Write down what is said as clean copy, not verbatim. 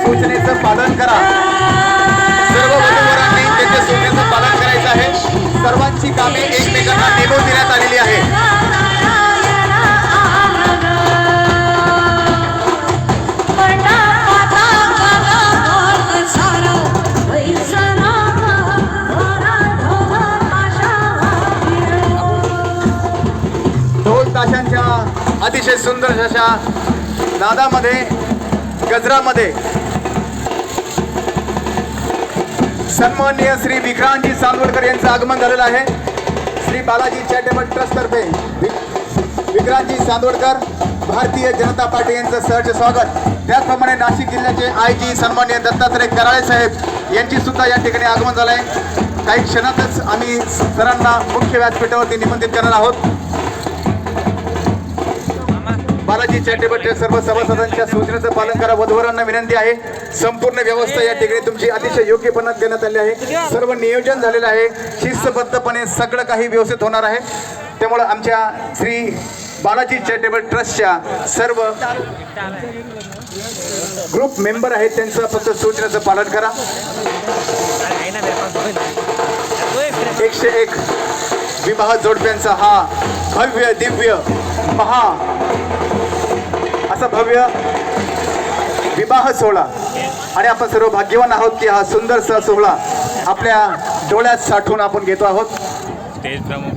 सूचनेचं पालन करा। सर्व वधूवरांनी त्यांच्या सूचनेचं पालन करायचं आहे। सर्वांची कामे एकमेकांना निभवून देण्यात आलेली आहे। ढोल ताशांच्या अतिशय सुंदर अशा नादामध्ये गजरामध्ये सन्माननीय श्री विक्रांतजी चांदवडकर यांचं आगमन झालेलं आहे। श्री बालाजी चॅरिटेबल ट्रस्ट तर्फे विक्रांतजी चांदवडकर भारतीय जनता पार्टी यांचं सहर्ष स्वागत। त्याचप्रमाणे नाशिक जिल्ह्याचे आयजी सन्माननीय दत्तात्रय कराळे साहेब यांची सुद्धा या ठिकाणी आगमन झालंय। काही क्षणातच आम्ही सरांना मुख्य व्यासपीठावरती निमंत्रित करणार आहोत। बालाजी चॅरिटेबल ट्रस्ट सर्व सभासदांच्या सूचनेचं पालन करा। वधूवरांना विनंती आहे, संपूर्ण व्यवस्था या ठिकाणी तुमची अतिशय योग्यपणात देण्यात आली आहे। सर्व नियोजन झालेलं आहे, शिस्तबद्धपणे सगळं काही व्यवस्थित होणार आहे। त्यामुळे आमच्या श्री बालाजी चॅरिटेबल ट्रस्टच्या सर्व ग्रुप मेंबर आहेत त्यांचं फक्त सूचनेचं पालन करा। 101 विवाह जोडप्यांचा हा भव्य दिव्य महा असा भव्य विवाह सोहळा आणि आपण सर्व भाग्यवान आहोत की हा सुंदरसा सोहळा आपल्या डोळ्यात साठवून आपण घेतो आहोत। स्टेज प्रमुख